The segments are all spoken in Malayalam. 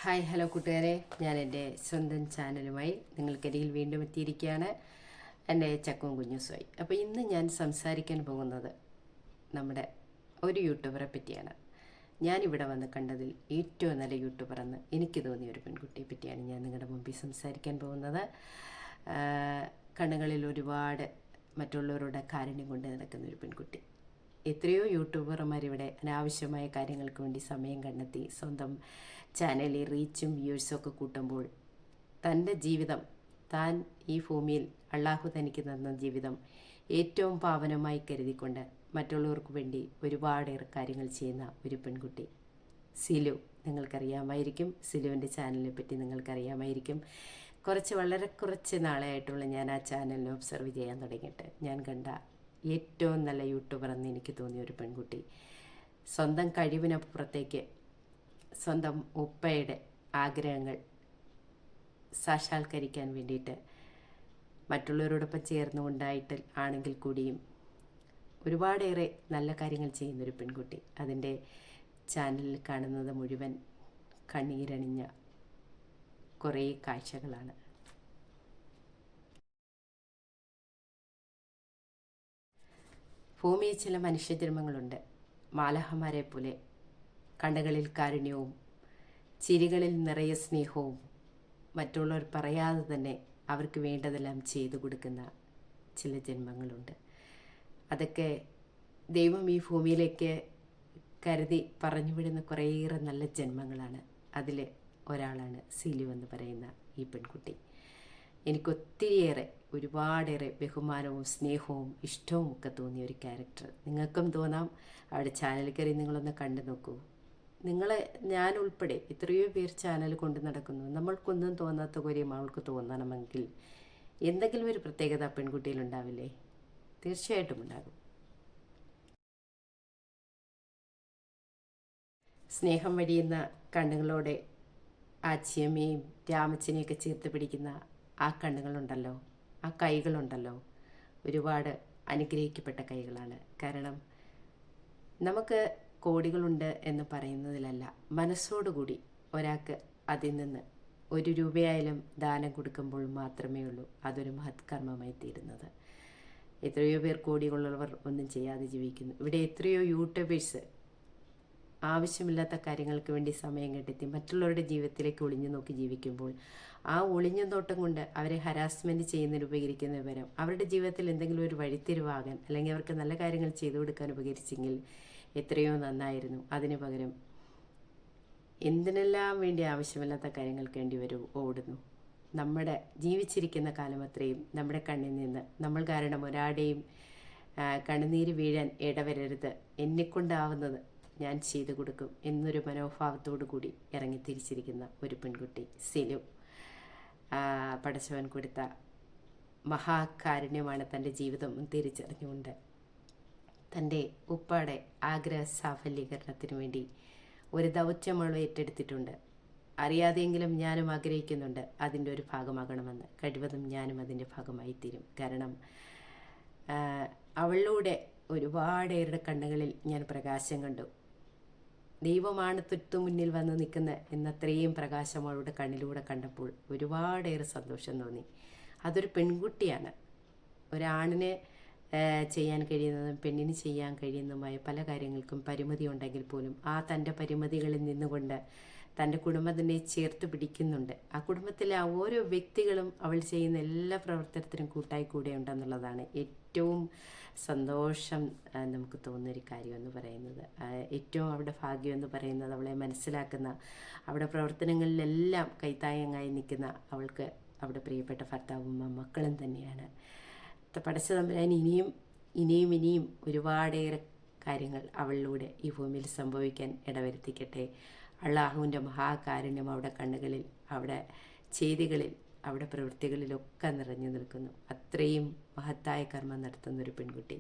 ഹായ് ഹലോ കൂട്ടുകാരെ, ഞാൻ എൻ്റെ സ്വന്തം ചാനലുമായി നിങ്ങൾക്കരികിൽ വീണ്ടും എത്തിയിരിക്കുകയാണ്. എൻ്റെ ചക്കവും കുഞ്ഞുസുമായി. അപ്പോൾ ഇന്ന് ഞാൻ സംസാരിക്കാൻ പോകുന്നത് നമ്മുടെ ഒരു യൂട്യൂബറെ പറ്റിയാണ്. ഞാനിവിടെ വന്ന് കണ്ടതിൽ ഏറ്റവും നല്ല യൂട്യൂബർ എന്ന് എനിക്ക് തോന്നിയ ഒരു പെൺകുട്ടിയെ പറ്റിയാണ് ഞാൻ നിങ്ങളുടെ മുമ്പിൽ സംസാരിക്കാൻ പോകുന്നത്. കണ്ണുകളിൽ ഒരുപാട് മറ്റുള്ളവരുടെ കാരുണ്യം കൊണ്ട് നടക്കുന്ന ഒരു പെൺകുട്ടി. എത്രയോ യൂട്യൂബർമാരിവിടെ അനാവശ്യമായ കാര്യങ്ങൾക്ക് വേണ്ടി സമയം കണ്ടെത്തി സ്വന്തം ചാനലിൽ റീച്ചും വ്യൂഴ്സും ഒക്കെ കൂട്ടുമ്പോൾ തൻ്റെ ജീവിതം, താൻ ഈ ഭൂമിയിൽ അള്ളാഹു തനിക്ക് തന്ന ജീവിതം ഏറ്റവും പാവനമായി കരുതിക്കൊണ്ട് മറ്റുള്ളവർക്ക് വേണ്ടി ഒരുപാടേറെ കാര്യങ്ങൾ ചെയ്യുന്ന ഒരു പെൺകുട്ടി സിലു. നിങ്ങൾക്കറിയാമായിരിക്കും, സിലുവിൻ്റെ ചാനലിനെ പറ്റി നിങ്ങൾക്കറിയാമായിരിക്കും. വളരെ കുറച്ച് നാളായിട്ടുള്ള ഞാൻ ആ ചാനലിനെ ഒബ്സർവ് ചെയ്യാൻ തുടങ്ങിയിട്ട് ഞാൻ കണ്ട ഏറ്റവും നല്ല യൂട്യൂബർ എന്ന് എനിക്ക് തോന്നിയ ഒരു പെൺകുട്ടി. സ്വന്തം കഴിവിനപ്പുറത്തേക്ക് സ്വന്തം ഉപ്പയുടെ ആഗ്രഹങ്ങൾ സാക്ഷാത്കരിക്കാൻ വേണ്ടിയിട്ട് മറ്റുള്ളവരോടൊപ്പം ചേർന്നുകൊണ്ടായിട്ട് ആണെങ്കിൽ കൂടിയും ഒരുപാടേറെ നല്ല കാര്യങ്ങൾ ചെയ്യുന്നൊരു പെൺകുട്ടി. അതിൻ്റെ ചാനലിൽ കാണുന്നത് മുഴുവൻ കണ്ണീരണിഞ്ഞ കുറേ കാഴ്ചകളാണ്. ഭൂമിയിൽ ചില മനുഷ്യജന്മങ്ങളുണ്ട്, മാലാഹമാരെ പോലെ കണ്ണുകളിൽ കാരുണ്യവും ചിരികളിൽ നിറയെ സ്നേഹവും മറ്റുള്ളവർ പറയാതെ തന്നെ അവർക്ക് വേണ്ടതെല്ലാം ചെയ്തു കൊടുക്കുന്ന ചില ജന്മങ്ങളുണ്ട്. അതൊക്കെ ദൈവം ഈ ഭൂമിയിലേക്ക് കരുതി പറഞ്ഞുവിടുന്ന കുറേയേറെ നല്ല ജന്മങ്ങളാണ്. അതിൽ ഒരാളാണ് സിലു എന്ന് പറയുന്ന ഈ പെൺകുട്ടി. എനിക്കൊത്തിരിയേറെ ഒരുപാടേറെ ബഹുമാനവും സ്നേഹവും ഇഷ്ടവും ഒക്കെ തോന്നിയ ഒരു ക്യാരക്ടർ. നിങ്ങൾക്കും തോന്നാം. അവിടെ ചാനൽ കയറി നിങ്ങളൊന്ന് കണ്ടു നോക്കൂ. ഞാൻ ഉൾപ്പെടെ എത്രയോ പേർ ചാനൽ കൊണ്ട് നടക്കുന്നു. നമ്മൾക്കൊന്നും തോന്നാത്ത കാര്യം അവൾക്ക് തോന്നണമെങ്കിൽ എന്തെങ്കിലും ഒരു പ്രത്യേകത പെൺകുട്ടിയിലുണ്ടാവില്ലേ? തീർച്ചയായിട്ടും ഉണ്ടാകും. സ്നേഹം വഴിയുന്ന കണ്ണുകളോടെ ആച്ചിയമ്മയും രാമച്ചനെയൊക്കെ ചേർത്ത് പിടിക്കുന്ന ആ കണ്ണുകളുണ്ടല്ലോ, ആ കൈകളുണ്ടല്ലോ, ഒരുപാട് അനുഗ്രഹിക്കപ്പെട്ട കൈകളാണ്. കാരണം നമുക്ക് കോടികളുണ്ട് എന്ന് പറയുന്നതിലല്ല, മനസ്സോടുകൂടി ഒരാൾക്ക് അതിൽ നിന്ന് 1 രൂപയായാലും ദാനം കൊടുക്കുമ്പോൾ മാത്രമേ ഉള്ളൂ അതൊരു മഹത് കർമ്മമായി തീരുന്നത്. എത്രയോ പേർ കോടികളുള്ളവർ ഒന്നും ചെയ്യാതെ ജീവിക്കുന്നു. ഇവിടെ എത്രയോ യൂട്യൂബേഴ്സ് ആവശ്യമില്ലാത്ത കാര്യങ്ങൾക്ക് വേണ്ടി സമയം കണ്ടെത്തി മറ്റുള്ളവരുടെ ജീവിതത്തിലേക്ക് ഒളിഞ്ഞു നോക്കി ജീവിക്കുമ്പോൾ ആ ഒളിഞ്ഞു നോട്ടം കൊണ്ട് അവരെ ഹരാസ്മെൻറ്റ് ചെയ്യുന്നതിന് ഉപകരിക്കുന്ന പകരം അവരുടെ ജീവിതത്തിൽ എന്തെങ്കിലും ഒരു വഴിത്തിരിവാകാൻ അല്ലെങ്കിൽ അവർക്ക് നല്ല കാര്യങ്ങൾ ചെയ്തു കൊടുക്കാൻ ഉപകരിച്ചെങ്കിൽ എത്രയോ നന്നായിരുന്നു. അതിന് പകരം എന്തിനെല്ലാം വേണ്ടി ആവശ്യമില്ലാത്ത കാര്യങ്ങൾക്ക് വേണ്ടി ഓടുന്നു. നമ്മുടെ ജീവിച്ചിരിക്കുന്ന കാലം അത്രയും നമ്മുടെ കണ്ണിൽ നിന്ന് നമ്മൾ കാരണം ഒരാളുടെയും കണ്ണുനീര് വീഴാൻ ഇടവരരുത്, എന്നെക്കൊണ്ടാവുന്നത് ഞാൻ ചെയ്തു കൊടുക്കും എന്നൊരു മനോഭാവത്തോടു കൂടി ഇറങ്ങി തിരിച്ചിരിക്കുന്ന ഒരു പെൺകുട്ടി സിലു. പടച്ചവൻ കൊടുത്ത മഹാകാരുണ്യമാണ് തൻ്റെ ജീവിതം തിരിച്ചറിഞ്ഞുകൊണ്ട് തൻ്റെ ഉപ്പയുടെ ആഗ്രഹ സാഫല്യീകരണത്തിന് വേണ്ടി ഒരു ദൗത്യമൾ ഏറ്റെടുത്തിട്ടുണ്ട്. അറിയാതെയെങ്കിലും ഞാനും ആഗ്രഹിക്കുന്നുണ്ട് അതിൻ്റെ ഒരു ഭാഗമാകണമെന്ന്. കഴിവതും ഞാനും അതിൻ്റെ ഭാഗമായി തീരും. കാരണം അവളിലൂടെ ഒരുപാടേറെ കണ്ണുകളിൽ ഞാൻ പ്രകാശം കണ്ടു. ദൈവമാണ് തൊട്ടു മുന്നിൽ വന്ന് നിൽക്കുന്ന എന്നത്രയും പ്രകാശം അവളുടെ കണ്ണിലൂടെ കണ്ടപ്പോൾ ഒരുപാടേറെ സന്തോഷം തോന്നി. അതൊരു പെൺകുട്ടിയാണ്. ഒരാണിന് ചെയ്യാൻ കഴിയുന്നതും പെണ്ണിന് ചെയ്യാൻ കഴിയുന്നതുമായ പല കാര്യങ്ങൾക്കും പരിമിതി ഉണ്ടെങ്കിൽ പോലും ആ തൻ്റെ പരിമിതികളിൽ നിന്നുകൊണ്ട് തൻ്റെ കുടുംബത്തിനെ ചേർത്ത് പിടിക്കുന്നുണ്ട്. ആ കുടുംബത്തിലെ ഓരോ വ്യക്തികളും അവൾ ചെയ്യുന്ന എല്ലാ പ്രവർത്തനത്തിനും കൂട്ടായി കൂടെ ഉണ്ടെന്നുള്ളതാണ് ഏറ്റവും സന്തോഷം നമുക്ക് തോന്നുന്നൊരു കാര്യം എന്ന് പറയുന്നത്. ഏറ്റവും അവിടെ ഭാഗ്യം എന്ന് പറയുന്നത് അവളെ മനസ്സിലാക്കുന്ന, അവിടെ പ്രവർത്തനങ്ങളിലെല്ലാം കൈത്തായങ്ങായി നിൽക്കുന്ന അവൾക്ക് അവിടെ പ്രിയപ്പെട്ട ഭർത്താവും മക്കളും തന്നെയാണ്. പടച്ച തമ്പുരാൻ ഇനിയും ഒരുപാടേറെ കാര്യങ്ങൾ അവളിലൂടെ ഈ ഭൂമിയിൽ സംഭവിക്കാൻ ഇടവരുത്തിക്കട്ടെ. അള്ളാഹുവിൻ്റെ മഹാകാരുണ്യം അവിടെ കണ്ണുകളിൽ, അവിടെ ചെയ്തികളിൽ, അവിടെ പ്രവൃത്തികളിലൊക്കെ നിറഞ്ഞു നിൽക്കുന്നു. അത്രയും മഹത്തായ കർമ്മം നടത്തുന്നൊരു പെൺകുട്ടി.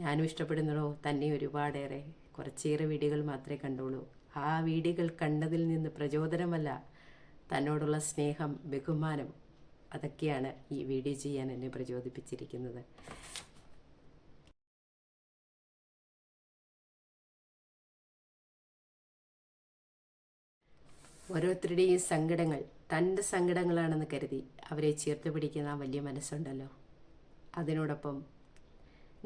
ഞാനും ഇഷ്ടപ്പെടുന്നതോ തന്നെ ഒരുപാടേറെ. കുറച്ചേറെ വീഡിയോകൾ മാത്രമേ കണ്ടുള്ളൂ. ആ വീഡിയോകൾ കണ്ടതിൽ നിന്ന് പ്രചോദനമല്ല, തന്നോടുള്ള സ്നേഹം, ബഹുമാനം, അതൊക്കെയാണ് ഈ വീഡിയോ ചെയ്യാൻ എന്നെ പ്രചോദിപ്പിച്ചിരിക്കുന്നത്. ഓരോരുത്തരുടെയും സങ്കടങ്ങൾ തൻ്റെ സങ്കടങ്ങളാണെന്ന് കരുതി അവരെ ചേർത്ത് പിടിക്കുന്ന ആ വലിയ മനസ്സുണ്ടല്ലോ. അതിനോടൊപ്പം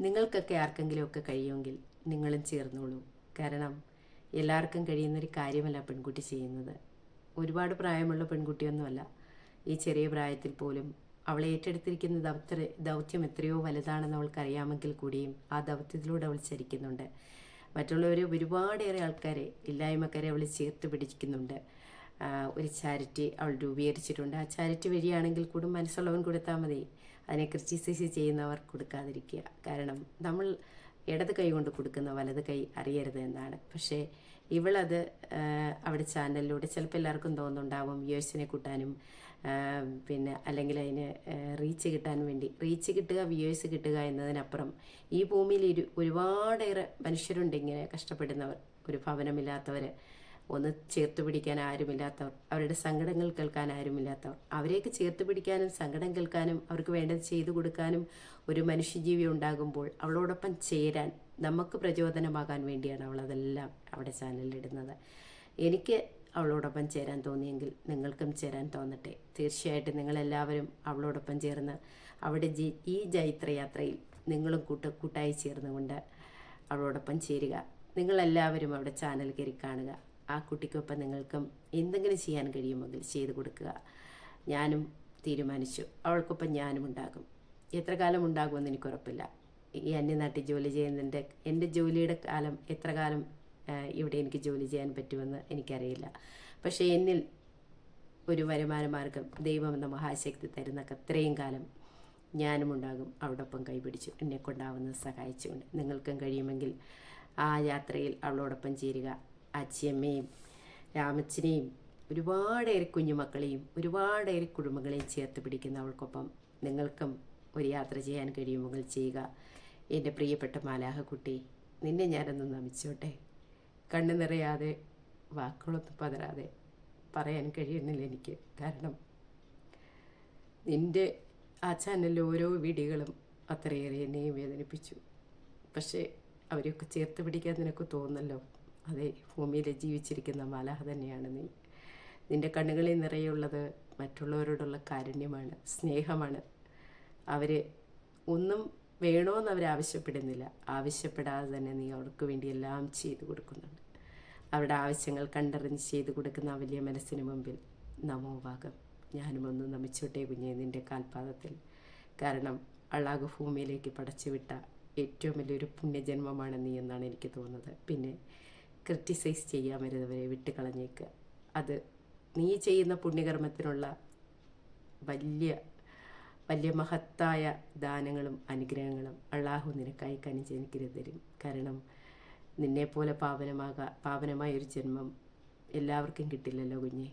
നിങ്ങൾക്കൊക്കെ ആർക്കെങ്കിലുമൊക്കെ കഴിയുമെങ്കിൽ നിങ്ങളും ചേർന്നോളൂ. കാരണം എല്ലാവർക്കും കഴിയുന്നൊരു കാര്യമല്ല പെൺകുട്ടി ചെയ്യുന്നത്. ഒരുപാട് പ്രായമുള്ള പെൺകുട്ടിയൊന്നുമല്ല. ഈ ചെറിയ പ്രായത്തിൽ പോലും അവൾ ഏറ്റെടുത്തിരിക്കുന്ന ദൗത്യം എത്രയോ വലുതാണെന്ന് അവൾക്കറിയാമെങ്കിൽ കൂടിയും ആ ദൗത്യത്തിലൂടെ അവൾ ചരിക്കുന്നുണ്ട്. മറ്റുള്ളവർ ഒരുപാടേറെ ആൾക്കാരെ ഇല്ലായ്മക്കാരെ അവൾ ചേർത്ത് പിടിക്കുന്നുണ്ട്. ഒരു ചാരിറ്റി അവൾ രൂപീകരിച്ചിട്ടുണ്ട്. ആ ചാരിറ്റി വഴിയാണെങ്കിൽ കൂടി മനസ്സുള്ളവൻ കൊടുത്താൽ മതി. അതിനെ ക്രിറ്റിസൈസ് ചെയ്യുന്നവർ കൊടുക്കാതിരിക്കുക. കാരണം നമ്മൾ ഇടത് കൈ കൊണ്ട് കൊടുക്കുന്ന വലത് കൈ അറിയരുത് എന്നാണ്. പക്ഷേ ഇവളത് അവിടെ ചാനലിലൂടെ ചിലപ്പോൾ എല്ലാവർക്കും തോന്നുന്നുണ്ടാവും വ്യൂവേഴ്സിനെ കൂട്ടാനും പിന്നെ അല്ലെങ്കിൽ അതിന് റീച്ച് കിട്ടാൻ വേണ്ടി. റീച്ച് കിട്ടുക, വ്യൂവേഴ്സ് കിട്ടുക എന്നതിനപ്പുറം ഈ ഭൂമിയിൽ ഒരുപാടേറെ മനുഷ്യരുണ്ട് ഇങ്ങനെ കഷ്ടപ്പെടുന്നവർ, ഒരു ഭവനമില്ലാത്തവർ, ഒന്ന് ചേർത്ത് പിടിക്കാൻ ആരുമില്ലാത്തവർ, അവരുടെ സങ്കടങ്ങൾ കേൾക്കാൻ ആരുമില്ലാത്തവർ. അവരെയൊക്കെ ചേർത്ത് പിടിക്കാനും സങ്കടം കേൾക്കാനും അവർക്ക് വേണ്ടത് ചെയ്തു കൊടുക്കാനും ഒരു മനുഷ്യജീവി ഉണ്ടാകുമ്പോൾ അവളോടൊപ്പം ചേരാൻ നമുക്ക് പ്രചോദനമാകാൻ വേണ്ടിയാണ് അവളതെല്ലാം അവിടെ ചാനലിലിടുന്നത്. എനിക്ക് അവളോടൊപ്പം ചേരാൻ തോന്നിയെങ്കിൽ നിങ്ങൾക്കും ചേരാൻ തോന്നട്ടെ. തീർച്ചയായിട്ടും നിങ്ങളെല്ലാവരും അവളോടൊപ്പം ചേർന്ന് അവിടെ ഈ ജൈത്രയാത്രയിൽ നിങ്ങളും കൂട്ടായി ചേർന്നുകൊണ്ട് അവളോടൊപ്പം ചേരുക. നിങ്ങളെല്ലാവരും അവിടെ ചാനൽ കയറി കാണുക. ആ കുട്ടിക്കൊപ്പം നിങ്ങൾക്കും എന്തെങ്കിലും ചെയ്യാൻ കഴിയുമെങ്കിൽ ചെയ്തു കൊടുക്കുക. ഞാനും തീരുമാനിച്ചു, അവൾക്കൊപ്പം ഞാനും ഉണ്ടാകും. എത്ര കാലം ഉണ്ടാകുമെന്ന് എനിക്കുറപ്പില്ല. ഈ അന്യനാട്ടിൽ ജോലി ചെയ്യുന്നതിൻ്റെ എൻ്റെ ജോലിയുടെ കാലം എത്ര കാലം ഇവിടെ എനിക്ക് ജോലി ചെയ്യാൻ പറ്റുമെന്ന് എനിക്കറിയില്ല. പക്ഷേ എന്നിൽ ഒരു വരുമാന മാർഗം ദൈവം എന്ന മഹാശക്തി തരുന്നൊക്കെ അത്രയും കാലം ഞാനും ഉണ്ടാകും അവളോടൊപ്പം കൈപിടിച്ചു എന്നെ കൊണ്ടാവുന്നത് സഹായിച്ചുകൊണ്ട്. നിങ്ങൾക്കും കഴിയുമെങ്കിൽ ആ യാത്രയിൽ അവളോടൊപ്പം ചേരുക. അച്ചിയമ്മയും രാമച്ചനെയും ഒരുപാടേറെ കുഞ്ഞുമക്കളെയും ഒരുപാടേറെ കുടുംബങ്ങളെയും ചേർത്ത് പിടിക്കുന്ന അവൾക്കൊപ്പം നിങ്ങൾക്കും ഒരു യാത്ര ചെയ്യാൻ കഴിയുമെങ്കിൽ ചെയ്യുക. എൻ്റെ പ്രിയപ്പെട്ട മാലാഹക്കുട്ടി, നിന്നെ ഞാനൊന്ന് നമിച്ചോട്ടെ. കണ്ണു നിറയാതെ വാക്കുകളൊന്നും പതരാതെ പറയാൻ കഴിയുന്നില്ല എനിക്ക്. കാരണം നിൻ്റെ ആ ചാനലിലെ ഓരോ വീഡിയോകളും അത്രയേറെ എന്നെയും വേദനിപ്പിച്ചു. പക്ഷേ അവരെയൊക്കെ ചേർത്ത് പിടിക്കാൻ നിനക്ക് തോന്നല്ലോ. അതെ, ഭൂമിയിൽ ജീവിച്ചിരിക്കുന്ന മാലാഹ തന്നെയാണ് നീ. നിൻ്റെ കണ്ണുകളിൽ നിറയുള്ളത് മറ്റുള്ളവരോടുള്ള കാരുണ്യമാണ്, സ്നേഹമാണ്. അവർ ഒന്നും വേണമെന്ന് അവർ ആവശ്യപ്പെടുന്നില്ല. ആവശ്യപ്പെടാതെ തന്നെ നീ അവർക്ക് വേണ്ടി എല്ലാം ചെയ്തു കൊടുക്കുന്നുണ്ട്. അവരുടെ ആവശ്യങ്ങൾ കണ്ടറിഞ്ഞ് ചെയ്തു കൊടുക്കുന്ന ആ വലിയ മനസ്സിന് മുമ്പിൽ നമോഭാഗം. ഞാനും ഒന്ന് നമിച്ചോട്ടെ കുഞ്ഞെ നിൻ്റെ കാൽപാദത്തിൽ. കാരണം അള്ളാഹു ഭൂമിയിലേക്ക് പടച്ചുവിട്ട ഏറ്റവും വലിയൊരു പുണ്യജന്മമാണ് നീ എന്നാണ് എനിക്ക് തോന്നുന്നത്. പിന്നെ ക്രിറ്റിസൈസ് ചെയ്യാൻ വരുന്നവരെ വിട്ടുകളഞ്ഞേക്കുക. അത് നീ ചെയ്യുന്ന പുണ്യകർമ്മത്തിനുള്ള വലിയ വലിയ മഹത്തായ ദാനങ്ങളും അനുഗ്രഹങ്ങളും അള്ളാഹു നിനക്കായി കനിച്ച് എനിക്ക് തരും. കാരണം നിന്നെപ്പോലെ പാവനമായ ഒരു ജന്മം എല്ലാവർക്കും കിട്ടില്ലല്ലോ കുഞ്ഞെ.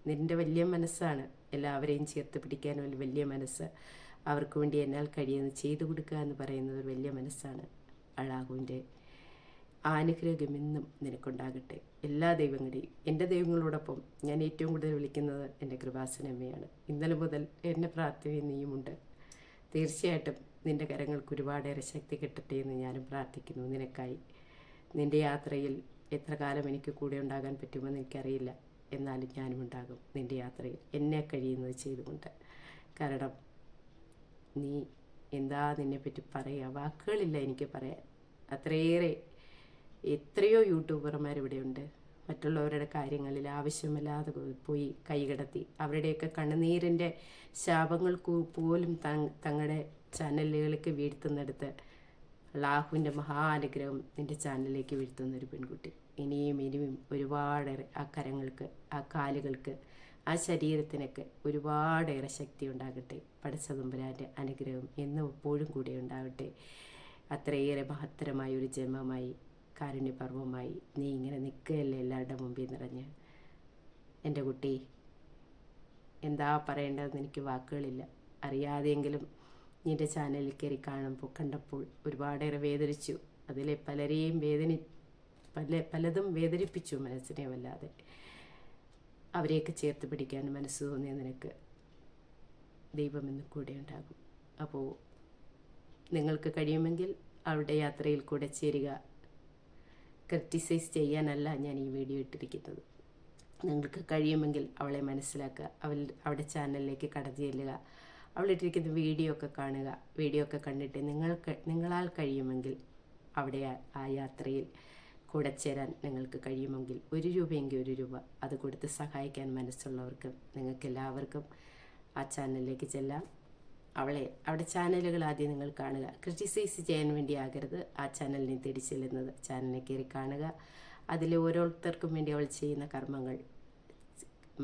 നിൻ്റെ വലിയ മനസ്സാണ് എല്ലാവരെയും ചേർത്ത് പിടിക്കാൻ ഒരു വലിയ മനസ്സ്. അവർക്ക് വേണ്ടി എന്നാൽ കഴിയുന്നത് ചെയ്തു കൊടുക്കുക എന്ന് പറയുന്നത് ഒരു വലിയ മനസ്സാണ്. അള്ളാഹുവിൻ്റെ അനുഗ്രഹം എന്നും നിനക്കുണ്ടാകട്ടെ. എല്ലാ ദൈവങ്ങളെയും, എൻ്റെ ദൈവങ്ങളോടൊപ്പം ഞാൻ ഏറ്റവും കൂടുതൽ വിളിക്കുന്നത് എൻ്റെ കൃപാസനമ്മയാണ്. ഇന്നലെ മുതൽ എന്നെ പ്രാർത്ഥനയും നീയുമുണ്ട്. തീർച്ചയായിട്ടും നിൻ്റെ കരങ്ങൾക്ക് ഒരുപാടേറെ ശക്തി കിട്ടട്ടെ എന്ന് ഞാനും പ്രാർത്ഥിക്കുന്നു നിനക്കായി. നിൻ്റെ യാത്രയിൽ എത്ര കാലം എനിക്ക് കൂടെ ഉണ്ടാകാൻ പറ്റുമെന്ന് എനിക്കറിയില്ല. എന്നാലും ഞാനും ഉണ്ടാകും നിൻ്റെ യാത്രയിൽ എന്നെ കഴിയുന്നത് ചെയ്തുകൊണ്ട്. കാരണം നീ എന്താ നിന്നെപ്പറ്റി പറയുക, വാക്കുകളില്ല എനിക്ക് പറയാൻ. അത്രയേറെ എത്രയോ യൂട്യൂബർമാരിവിടെയുണ്ട് മറ്റുള്ളവരുടെ കാര്യങ്ങളിൽ ആവശ്യമില്ലാതെ പോയി കൈകടത്തി അവരുടെയൊക്കെ കണ്ണുനീരിൻ്റെ ശാപങ്ങൾക്ക് പോലും തങ്ങളുടെ ചാനലുകൾക്ക് വീഴ്ത്തുന്നിടത്ത് അള്ളാഹുവിൻ്റെ മഹാനുഗ്രഹം നിൻ്റെ ചാനലിലേക്ക് വീഴ്ത്തുന്നൊരു പെൺകുട്ടി. ഇനിയും ഒരുപാടേറെ ആ കരങ്ങൾക്ക്, ആ കാലുകൾക്ക്, ആ ശരീരത്തിനൊക്കെ ഒരുപാടേറെ ശക്തി ഉണ്ടാകട്ടെ. പടച്ചതമ്പുരാൻ്റെ അനുഗ്രഹം എന്നും എപ്പോഴും കൂടെ ഉണ്ടാകട്ടെ. അത്രയേറെ മഹത്തരമായൊരു ജന്മമായി കാരുണ്യപർവമായി നീ ഇങ്ങനെ നിൽക്കുകയല്ലേ എല്ലാവരുടെ മുമ്പിൽ നിറഞ്ഞ്. എൻ്റെ കുട്ടി, എന്താ പറയേണ്ടതെന്ന് എനിക്ക് വാക്കുകളില്ല. അറിയാതെയെങ്കിലും നിൻ്റെ ചാനലിൽ കയറി കണ്ടപ്പോൾ ഒരുപാടേറെ വേദനിച്ചു. അതിലെ പലരെയും പലതും വേദനിപ്പിച്ചു മനസ്സിനെ വല്ലാതെ. അവരെയൊക്കെ ചേർത്ത് പിടിക്കാൻ മനസ്സ് തോന്നിയ നിനക്ക് ദൈവമെന്ന് കൂടെ ഉണ്ടാകും. അപ്പോൾ നിങ്ങൾക്ക് കഴിയുമെങ്കിൽ അവരുടെ യാത്രയിൽ കൂടെ ചേരുക. ക്രിറ്റിസൈസ് ചെയ്യാനല്ല ഞാൻ ഈ വീഡിയോ ഇട്ടിരിക്കുന്നത്. നിങ്ങൾക്ക് കഴിയുമെങ്കിൽ അവളെ മനസ്സിലാക്കുക, അവിടെ ചാനലിലേക്ക് കടന്നു ചെല്ലുക, അവളിട്ടിരിക്കുന്ന വീഡിയോ ഒക്കെ കാണുക. വീഡിയോ ഒക്കെ കണ്ടിട്ട് നിങ്ങളാൽ കഴിയുമെങ്കിൽ അവിടെ ആ യാത്രയിൽ കൂടെ ചേരാൻ നിങ്ങൾക്ക് കഴിയുമെങ്കിൽ 1 രൂപയെങ്കിൽ 1 രൂപ അത് കൊടുത്ത് സഹായിക്കാൻ മനസ്സുള്ളവർക്ക് നിങ്ങൾക്കെല്ലാവർക്കും ആ ചാനലിലേക്ക് ചെല്ലാം. അവിടെ ചാനലുകൾ ആദ്യം നിങ്ങൾ കാണുക. ക്രിറ്റിസൈസ് ചെയ്യാൻ വേണ്ടി ആകരുത് ആ ചാനലിനെ തേടി ചെല്ലുന്നത്. ചാനലിനെ കയറി കാണുക. അതിൽ ഓരോരുത്തർക്കും വേണ്ടി അവൾ ചെയ്യുന്ന കർമ്മങ്ങൾ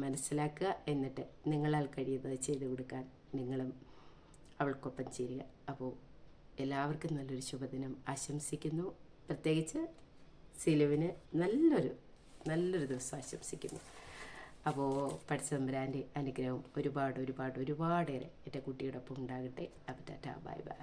മനസ്സിലാക്കുക. എന്നിട്ട് നിങ്ങളാൽ കഴിയുന്നത് ചെയ്തു കൊടുക്കാൻ നിങ്ങളും അവൾക്കൊപ്പം ചേരുക. അപ്പോൾ എല്ലാവർക്കും നല്ലൊരു ശുഭദിനം ആശംസിക്കുന്നു. പ്രത്യേകിച്ച് സിലുവിന് നല്ലൊരു ദിവസം ആശംസിക്കുന്നു. അപ്പോൾ പടച്ചതമ്പുരാൻ്റെ അനുഗ്രഹം ഒരുപാടേറെ എൻ്റെ കുട്ടിയോടൊപ്പം ഉണ്ടാകട്ടെ. അപ്പോൾ ടാറ്റാ, ബൈ ബൈ.